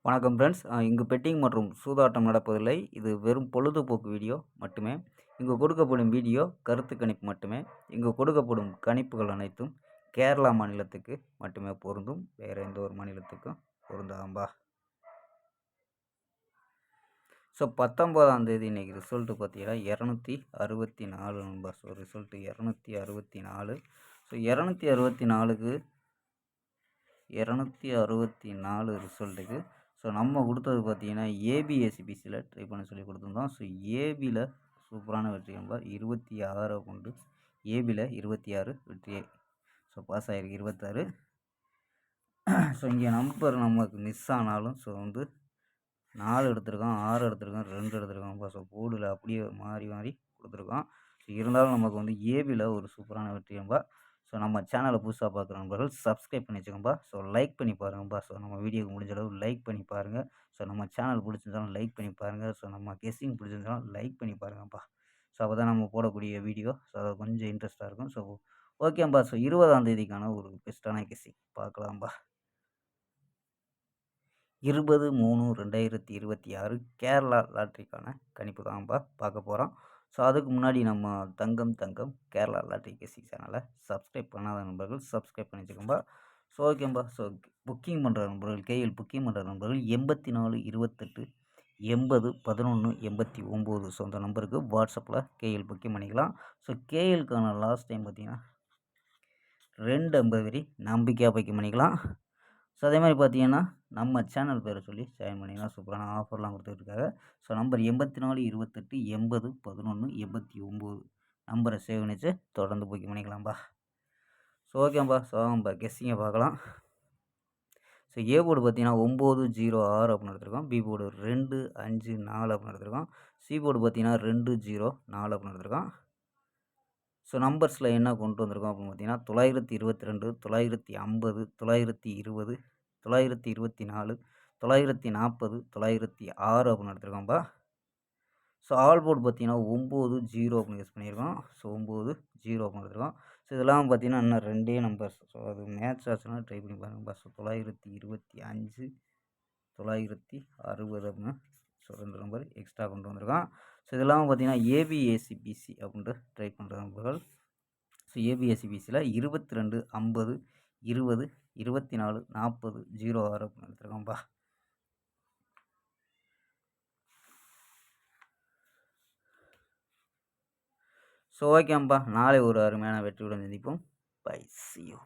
வணக்கம் ஃப்ரெண்ட்ஸ். இங்கு பெட்டிங் மற்றும் சூதாட்டம் நடப்பதில்லை. இது வெறும் பொழுதுபோக்கு வீடியோ மட்டுமே. இங்கு கொடுக்கப்படும் வீடியோ கருத்து கணிப்பு மட்டுமே. இங்கு கொடுக்கப்படும் கணிப்புகள் அனைத்தும் கேரளா மாநிலத்துக்கு மட்டுமே பொருந்தும். வேறு எந்த ஒரு மாநிலத்துக்கும் பொருந்தாம்பா. ஸோ 19ஆம் தேதி இன்றைக்கி ரிசல்ட்டு பார்த்தீங்கன்னா 264 நண்பா. So result 264. ஸோ 264க்கு 264 ரிசல்ட்டுக்கு ஸோ நம்ம கொடுத்தது பார்த்தீங்கன்னா ஏபிஎஸ்சிபிசியில் ட்ரை பண்ண சொல்லி கொடுத்துருந்தோம். ஸோ ஏபியில் சூப்பரான வெற்றி நம்ப 26 கொண்டு ஏபியில் 26 வெற்றியை ஸோ பாஸ் ஆகிருக்கு 26. ஸோ இங்கே நம்பர் நமக்கு மிஸ் ஆனாலும் ஸோ 4 எடுத்திருக்கோம், 6 எடுத்திருக்கோம், 2 எடுத்திருக்கோம். ஸோ போர்டில் அப்படியே மாறி மாறி கொடுத்துருக்கோம். ஸோ இருந்தாலும் நமக்கு ஏபியில் ஒரு சூப்பரான வெற்றி நம்ப. ஸோ நம்ம சேனலை புதுசாக பார்க்குற நண்பர்கள் சப்ஸ்கிரைப் பண்ணி வச்சுக்கோம்பா. ஸோ லைக் பண்ணி பாருங்கப்பா. ஸோ நம்ம வீடியோக்கு முடிஞ்ச அளவு லைக் பண்ணி பாருங்கள். ஸோ நம்ம சேனல் பிடிச்சிருந்தாலும் லைக் பண்ணி பாருங்கள். ஸோ நம்ம கெஸ்ஸிங் பிடிச்சிருந்தாலும் லைக் பண்ணி பாருங்கப்பா. ஸோ அப்போ தான் நம்ம போடக்கூடிய வீடியோ ஸோ அது கொஞ்சம் இன்ட்ரெஸ்ட்டாக இருக்கும். ஸோ ஓகேம்பா. ஸோ 20ஆம் தேதிக்கான ஒரு பெஸ்ட்டான கெஸ்ஸிங் பார்க்கலாம்பா. 20/3/2026 கேரளா லாட்ரிக்கான கணிப்பு தான்ப்பா பார்க்க போகிறோம். ஸோ அதுக்கு முன்னாடி நம்ம தங்கம் கேரளா லாட்ரி கெஸ்ஸிங் சேனலை சப்ஸ்கிரைப் பண்ணாத நண்பர்கள் சப்ஸ்கிரைப் பண்ணி வச்சுக்கோம்பா. ஸோ ஓகேம்பா. ஸோ புக்கிங் பண்ணுற நண்பர்கள் கேஎல் புக்கிங் பண்ணுற நண்பர்கள் 84 28 80 11 89 ஸோ அந்த நம்பருக்கு வாட்ஸ்அப்பில் கேஎல் புக்கிங் பண்ணிக்கலாம். ஸோ கேஎலுக்கான லாஸ்ட் டைம் பார்த்தீங்கன்னா 2 வரி நம்பிக்கையாக புக்கிங் பண்ணிக்கலாம். ஸோ அதே மாதிரி பார்த்தீங்கன்னா நம்ம சேனல் பேரை சொல்லி ஜாயின் பண்ணிங்கன்னா சூப்பரான ஆஃபர்லாம் கொடுத்துட்ருக்காங்க. ஸோ நம்பர் 84 28 80 11 89 நம்பரை சேவ் பண்ணிச்சு தொடர்ந்து புக்கிங் பண்ணிக்கலாம்ப்பா. ஸோ ஓகேம்பா. ஸோ ஆமாம்பா கெஸ்ஸிங்கை பார்க்கலாம். ஸோ ஏ போர்டு பார்த்தீங்கன்னா 906 அப்படின்னு எடுத்துருக்கோம். பி போர்டு 254 அப்படின்னு எடுத்துருக்கோம். சி போர்டு பார்த்தீங்கன்னா 204 அப்படின்னு எடுத்துருக்கோம். ஸோ நம்பர்ஸில் என்ன கொண்டு வந்திருக்கோம் அப்படின்னு பார்த்தீங்கன்னா 922 950 920 924 940 906 அப்படின்னு எடுத்துருக்கோம்ப்பா. ஸோ ஆல் போர்டு பார்த்தீங்கன்னா 90 அப்படின்னு யூஸ் பண்ணியிருக்கோம். ஸோ 90 அப்படின்னு எடுத்துருக்கோம். ஸோ இதெல்லாம் பார்த்தீங்கன்னா இன்னும் 2 நம்பர்ஸ். ஸோ அது மேட்ச் ஆச்சுன்னா ட்ரை பண்ணி பாருங்கப்பா. ஸோ 925 960 அப்படின்னு ஸோ 2 நம்பர் எக்ஸ்ட்ரா கொண்டு வந்திருக்கோம். ஸோ இதெல்லாம் பார்த்தீங்கன்னா ஏபிஎஸ்சிபிசி அப்படின்ட்டு ட்ரை பண்ணுற நம்பர்கள். ஸோ ஏபிஎஸ்சிபிசியில் 22 50 20 24 40 06 அப்படின்னு எடுத்துருக்கோம்ப்பா. ஸோ ஓகேம்பா. நாளை ஒரு அருமையான வெற்றியுடன் சந்திப்போம். பை. C you.